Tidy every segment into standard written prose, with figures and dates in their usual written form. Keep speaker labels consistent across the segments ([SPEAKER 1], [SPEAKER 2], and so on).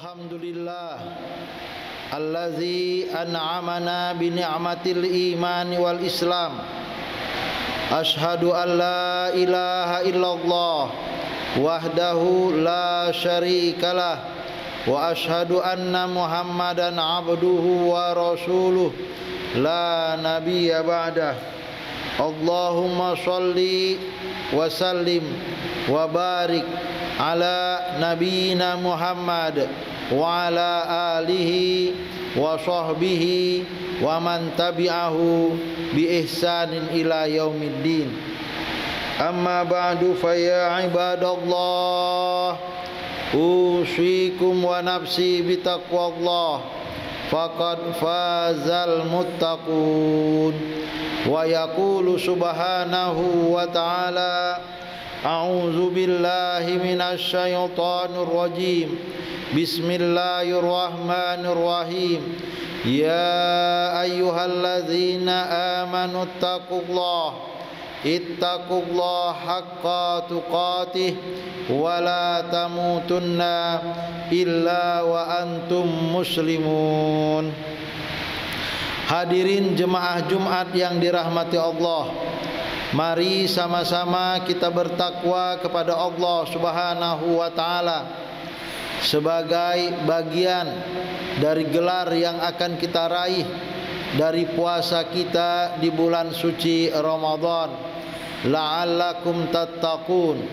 [SPEAKER 1] Alhamdulillah allazi an'amana bi ni'matil iman wal islam. Ashhadu an la ilaha illallah wahdahu la syarikalah wa ashhadu anna Muhammadan abduhu wa rasuluh la nabiyya ba'dah. Allahumma shalli wa sallim wa barik ala nabiyyina Muhammad wa ala alihi wa sahbihi wa man tabi'ahu bi ihsanin ila yaumiddin. Amma ba'du fa ya ibadallah, usikum wa nafsi bi taqwallah, faqad fazal muttaqun. Wa yaqulu subhanahu wa ta'ala, a'udzu billahi minasy syaithanir rajim. Bismillahirrahmanirrahim. Ya ayyuhalladzina amanu ittaqullaha haqqa tuqatih wa la tamutunna illa wa antum muslimun. Hadirin jemaah Jumat yang dirahmati Allah, mari sama-sama kita bertakwa kepada Allah Subhanahu wa ta'ala sebagai bagian dari gelar yang akan kita raih dari puasa kita di bulan suci Ramadan. La'allakum tattaqun.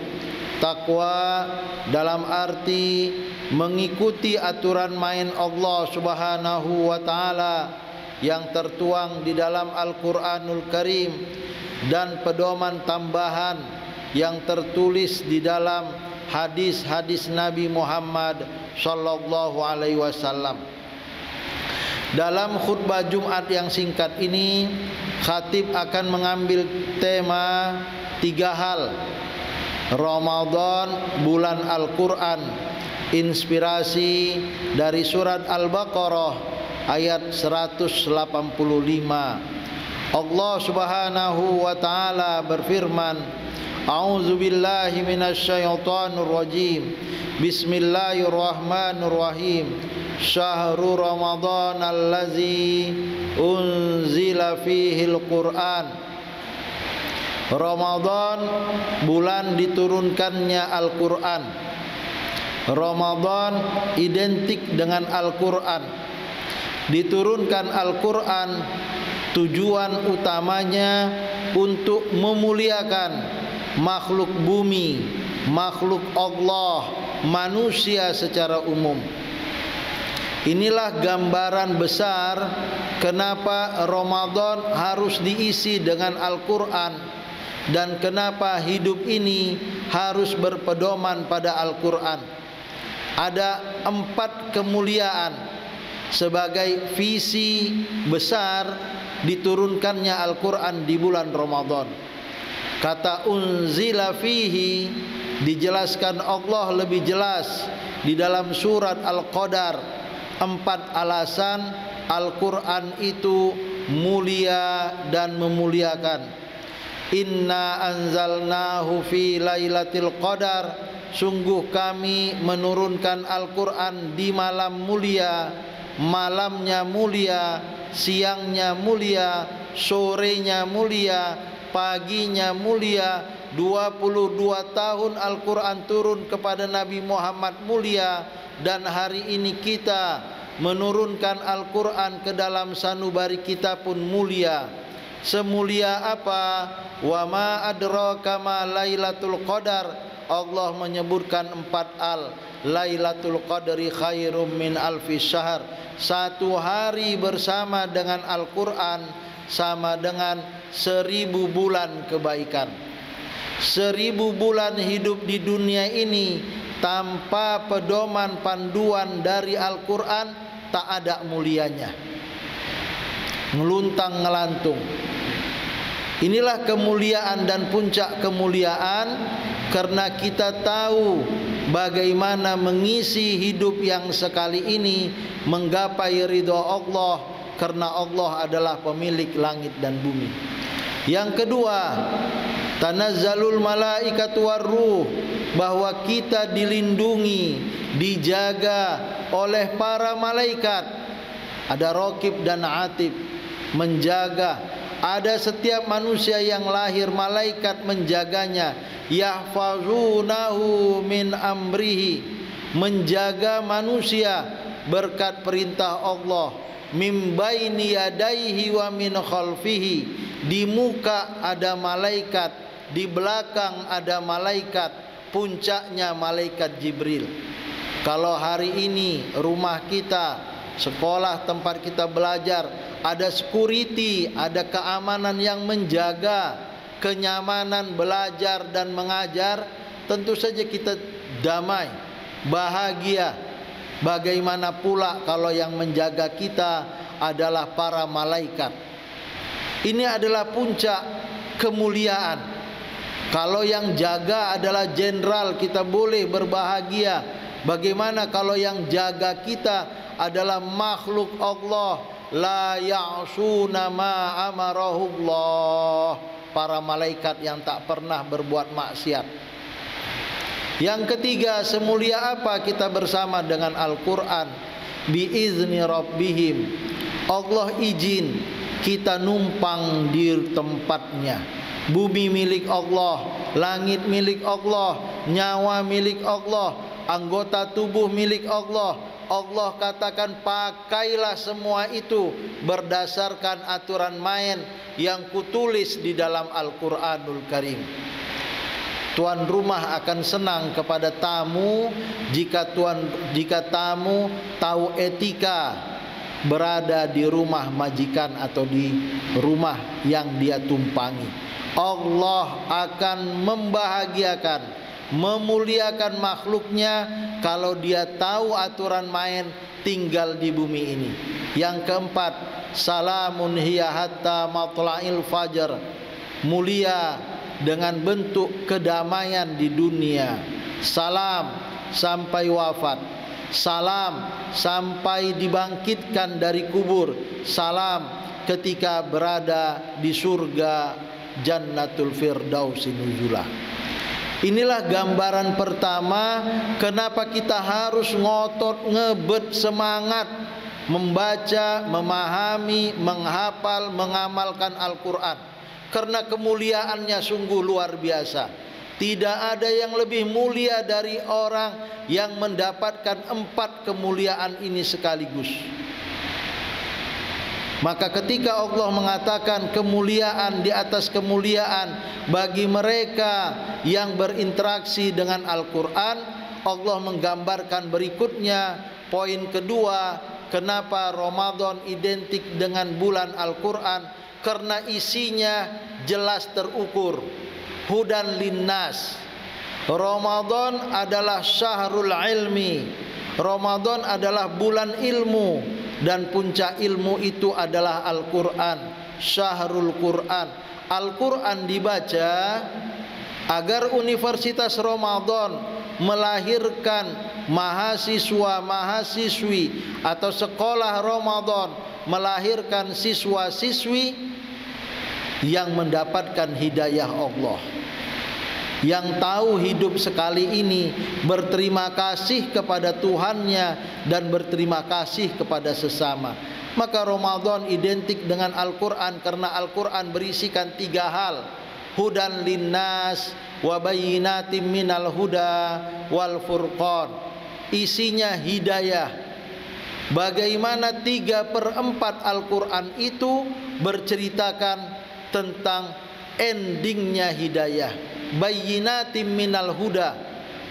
[SPEAKER 1] Takwa dalam arti mengikuti aturan main Allah Subhanahu wa ta'ala yang tertuang di dalam Al-Quranul Karim dan pedoman tambahan yang tertulis di dalam hadis-hadis Nabi Muhammad sallallahu alaihi wasallam. Dalam khutbah Jumat yang singkat ini, khatib akan mengambil tema 3 hal. Ramadan, bulan Al-Quran, inspirasi dari surat Al-Baqarah ayat 185. Allah Subhanahu wa ta'ala berfirman, a'udzu billahi minasy syaithanir rajim. Bismillahirrahmanirrahim. Syahrul Ramadan allazi unzila fihil Qur'an. Ramadan, bulan diturunkannya Al-Qur'an. Ramadan identik dengan Al-Qur'an. Diturunkan Al-Quran, tujuan utamanya untuk memuliakan makhluk bumi, makhluk Allah, manusia secara umum. Inilah gambaran besar kenapa Ramadan harus diisi dengan Al-Quran dan kenapa hidup ini harus berpedoman pada Al-Quran. Ada 4 kemuliaan sebagai visi besar diturunkannya Al-Quran di bulan Ramadan. Kata unzila fihi dijelaskan Allah lebih jelas di dalam surat Al-Qadar. 4 alasan Al-Quran itu mulia dan memuliakan. Inna anzalnahu fi lailatul qadar. Sungguh kami menurunkan Al-Quran di malam mulia. Malamnya mulia, siangnya mulia, sorenya mulia, paginya mulia. 22 tahun Al-Quran turun kepada Nabi Muhammad mulia, dan hari ini kita menurunkan Al-Quran ke dalam sanubari kita pun mulia. Semulia apa? Wa ma adraka ma lailatul qadar. Allah menyebutkan 4 al. Lailatul Qadri khairum min alfi syahr. 1 hari bersama dengan Al-Quran sama dengan 1000 bulan kebaikan. 1000 bulan hidup di dunia ini tanpa pedoman panduan dari Al-Quran tak ada mulianya, ngeluntang ngelantung. Inilah kemuliaan dan puncak kemuliaan, karena kita tahu bagaimana mengisi hidup yang sekali ini menggapai ridha Allah, karena Allah adalah pemilik langit dan bumi. Yang kedua, Tanazzalul malaikatu warruh, bahwa kita dilindungi, dijaga oleh para malaikat. Ada Raqib dan Atid menjaga. Ada setiap manusia yang lahir, malaikat menjaganya. Yahfazunahu min amrihi, menjaga manusia berkat perintah Allah. Min baini yadaihi wa min khalfihi, di muka ada malaikat, di belakang ada malaikat, puncaknya malaikat Jibril. Kalau hari ini rumah kita, sekolah tempat kita belajar, ada security, ada keamanan yang menjaga kenyamanan belajar dan mengajar, tentu saja kita damai, bahagia. Bagaimana pula kalau yang menjaga kita adalah para malaikat? Ini adalah puncak kemuliaan. Kalau yang jaga adalah jenderal, kita boleh berbahagia. Bagaimana kalau yang jaga kita adalah makhluk Allah? La ya'suna ma amarahullah, para malaikat yang tak pernah berbuat maksiat. Yang ketiga, semulia apa kita bersama dengan Al-Quran? Biizni rabbihim, Allah izin kita numpang di tempatnya. Bumi milik Allah, langit milik Allah, nyawa milik Allah, anggota tubuh milik Allah. Allah katakan pakailah semua itu berdasarkan aturan main yang kutulis di dalam Al-Quranul Karim. Tuan rumah akan senang kepada tamu jika tamu tahu etika berada di rumah majikan atau di rumah yang dia tumpangi. Allah akan membahagiakan, memuliakan makhluknya kalau dia tahu aturan main tinggal di bumi ini. Yang keempat, salamun hiya hatta matla'il fajar, mulia dengan bentuk kedamaian di dunia. Salam sampai wafat, salam sampai dibangkitkan dari kubur, salam ketika berada di surga Jannatul Firdausi nuzulah. Inilah gambaran pertama kenapa kita harus ngotot, ngebet, semangat membaca, memahami, menghafal, mengamalkan Al-Quran. Karena kemuliaannya sungguh luar biasa. Tidak ada yang lebih mulia dari orang yang mendapatkan 4 kemuliaan ini sekaligus. Maka ketika Allah mengatakan kemuliaan di atas kemuliaan bagi mereka yang berinteraksi dengan Al-Quran, Allah menggambarkan berikutnya. Poin kedua, kenapa Ramadan identik dengan bulan Al-Quran? Karena isinya jelas terukur. Hudan linnas. Ramadan adalah syahrul ilmi. Ramadan adalah bulan ilmu, dan puncak ilmu itu adalah Al-Quran, syahrul Quran. Al-Quran dibaca agar Universitas Ramadan melahirkan mahasiswa-mahasiswi atau sekolah Ramadan melahirkan siswa-siswi yang mendapatkan hidayah Allah, yang tahu hidup sekali ini, berterima kasih kepada Tuhannya dan berterima kasih kepada sesama. Maka Ramadan identik dengan Al-Quran karena Al-Quran berisikan 3 hal. Hudan linnas wa bayyinatin minal huda wal furqan. Isinya hidayah. Bagaimana 3/4 Al-Quran itu berceritakan tentang endingnya hidayah. Bayyinatin minal huda,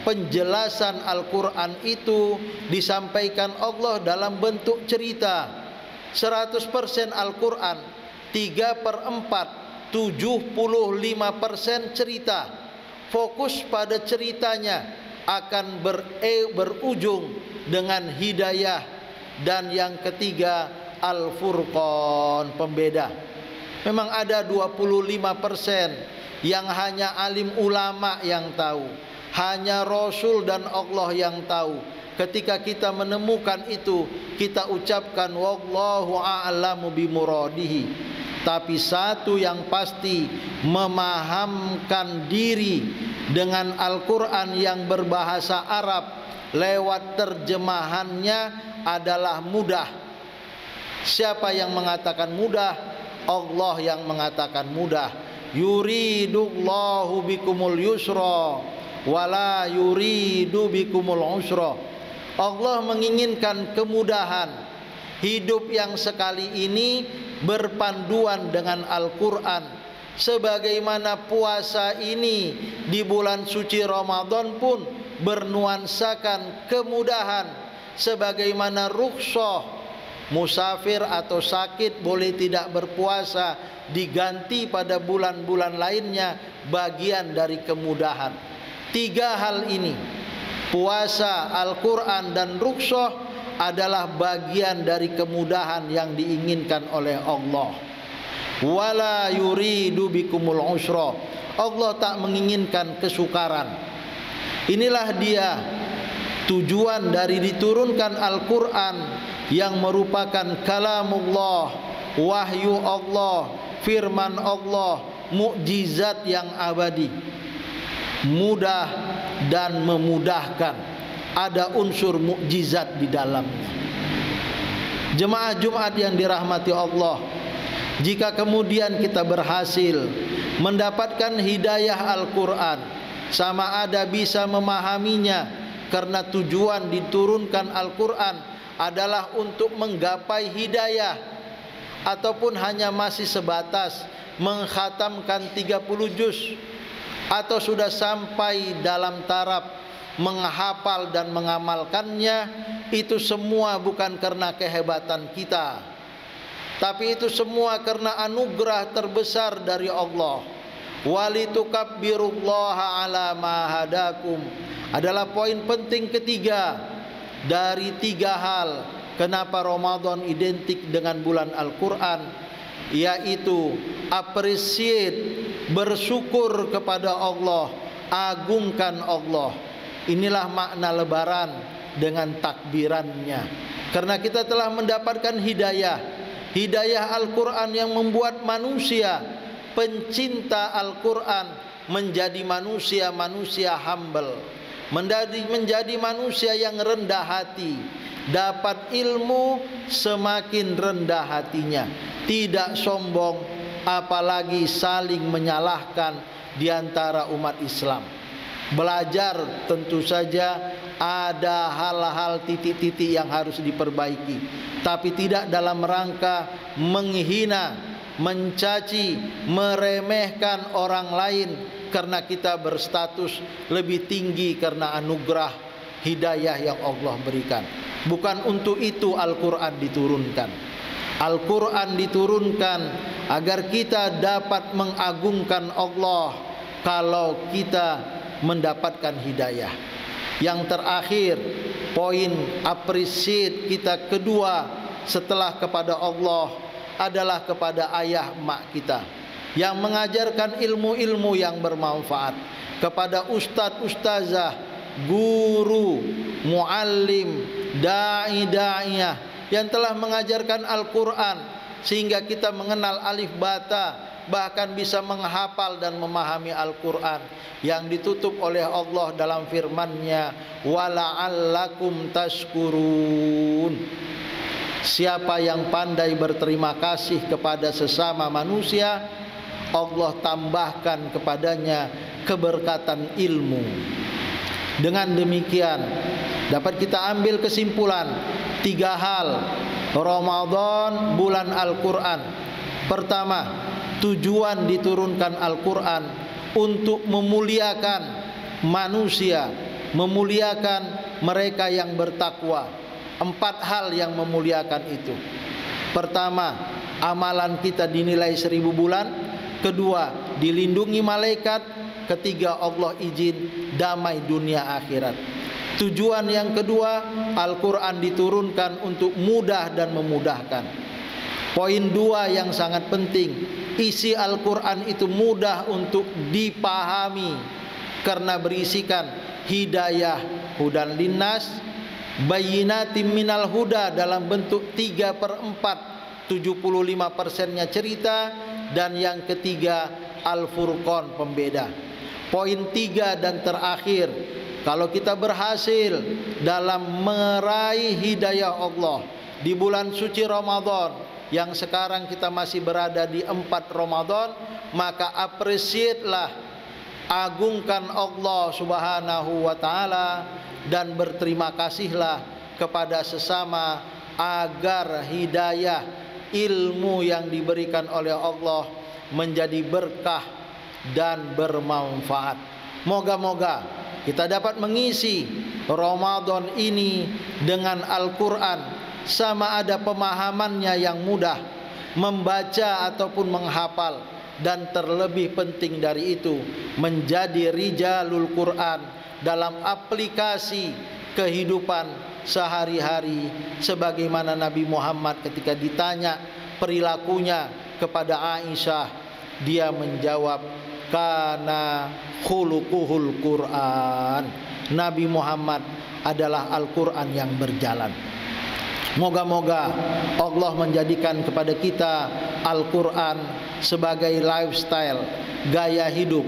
[SPEAKER 1] penjelasan Al-Quran itu disampaikan Allah dalam bentuk cerita. 100% Al-Quran, 3/4, 75% cerita. Fokus pada ceritanya akan berujung dengan hidayah. Dan yang ketiga, Al-Furqan, pembeda. Memang ada 25% yang hanya alim ulama yang tahu, hanya Rasul dan Allah yang tahu. Ketika kita menemukan itu, kita ucapkan wallahu a'lamu bimuradihi. tapi satu yang pasti, memahamkan diri dengan Al-Quran yang berbahasa Arab lewat terjemahannya adalah mudah. Siapa yang mengatakan mudah? Allah yang mengatakan mudah. Yuridullahu bikumul yusra wala yuridu bikumul usra. Allah menginginkan kemudahan. Hidup yang sekali ini berpanduan dengan Al-Quran. Sebagaimana puasa ini di bulan suci Ramadan pun bernuansakan kemudahan. Sebagaimana rukhsah, musafir atau sakit boleh tidak berpuasa, diganti pada bulan-bulan lainnya, bagian dari kemudahan. Tiga hal ini, puasa, Al-Quran dan rukhsah, adalah bagian dari kemudahan yang diinginkan oleh Allah. Wala yuridu bikumul usra. Allah tak menginginkan kesukaran. Inilah dia tujuan dari diturunkan Al-Quran yang merupakan kalamullah, wahyu Allah, firman Allah, mukjizat yang abadi, mudah dan memudahkan. Ada unsur mukjizat di dalamnya. Jemaah Jumat yang dirahmati Allah, jika kemudian kita berhasil mendapatkan hidayah Al-Quran, sama ada bisa memahaminya, karena tujuan diturunkan Al-Quran adalah untuk menggapai hidayah, ataupun hanya masih sebatas mengkhatamkan 30 juz, atau sudah sampai dalam taraf menghafal dan mengamalkannya, itu semua bukan karena kehebatan kita, tapi itu semua karena anugerah terbesar dari Allah. Walitukabbirullaha ala ma hadakum adalah poin penting ketiga dari tiga hal kenapa Ramadan identik dengan bulan Al-Quran, yaitu appreciate, bersyukur kepada Allah, agungkan Allah. Inilah makna lebaran dengan takbirannya. Karena kita telah mendapatkan hidayah, hidayah Al-Quran yang membuat manusia pencinta Al-Quran menjadi manusia-manusia humble, menjadi manusia yang rendah hati. Dapat ilmu semakin rendah hatinya, tidak sombong, apalagi saling menyalahkan di antara umat Islam. Belajar tentu saja ada hal-hal titik-titik yang harus diperbaiki, tapi tidak dalam rangka menghina, mencaci, meremehkan orang lain karena kita berstatus lebih tinggi karena anugerah hidayah yang Allah berikan. Bukan untuk itu Al-Quran diturunkan. Al-Quran diturunkan agar kita dapat mengagungkan Allah kalau kita mendapatkan hidayah. Yang terakhir, poin appreciate kita kedua setelah kepada Allah adalah kepada ayah emak kita yang mengajarkan ilmu-ilmu yang bermanfaat, kepada ustadz, ustazah, guru, muallim, da'i-da'iyah yang telah mengajarkan Al-Quran sehingga kita mengenal alif bata, bahkan bisa menghafal dan memahami Al-Quran yang ditutup oleh Allah dalam firman-Nya, wala'allakum tashkurun. Siapa yang pandai berterima kasih kepada sesama manusia, Allah tambahkan kepadanya keberkatan ilmu. Dengan demikian dapat kita ambil kesimpulan tiga hal Ramadan bulan Al-Quran. Pertama, tujuan diturunkan Al-Quran untuk memuliakan manusia, memuliakan mereka yang bertakwa. 4 hal yang memuliakan itu. Pertama, amalan kita dinilai 1000 bulan. Kedua, dilindungi malaikat. Ketiga, Allah izin damai dunia akhirat. Tujuan yang kedua, Al-Quran diturunkan untuk mudah dan memudahkan. Poin 2 yang sangat penting, isi Al-Quran itu mudah untuk dipahami karena berisikan hidayah, hudan linnas, bayyinatim minal huda dalam bentuk 3/4 75%-nya cerita, dan yang ketiga Al-Furqan, pembeda. Poin 3 dan terakhir, kalau kita berhasil dalam meraih hidayah Allah di bulan suci Ramadan, yang sekarang kita masih berada di 4 Ramadan, maka appreciate-lah, agungkan Allah Subhanahu wa taala, dan berterima kasihlah kepada sesama agar hidayah ilmu yang diberikan oleh Allah menjadi berkah dan bermanfaat. Moga-moga kita dapat mengisi Ramadan ini dengan Al-Quran, sama ada pemahamannya yang mudah, membaca ataupun menghafal, dan terlebih penting dari itu menjadi rijalul Quran dalam aplikasi kehidupan sehari-hari, sebagaimana Nabi Muhammad ketika ditanya perilakunya kepada Aisyah, dia menjawab, kana khuluquhul Quran. Nabi Muhammad adalah Al-Quran yang berjalan. Moga-moga Allah menjadikan kepada kita Al-Quran sebagai lifestyle, gaya hidup,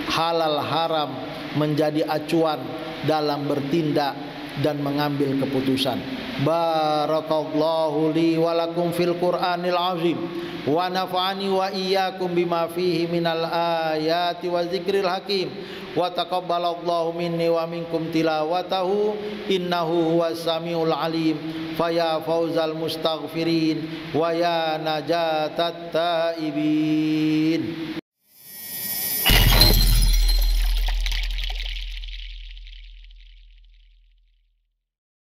[SPEAKER 1] halal haram menjadi acuan dalam bertindak dan mengambil keputusan. Barakallahu li wa lakum fil Qur'anil azim, wa nafa'ani wa iyyakum bima fihi minal ayati wa zikril hakim, wa taqabbalallahu minni wa minkum tilawatahu innahu huwas samiul alim. Faya fauzal mustaghfirin wa ya najatat taibin.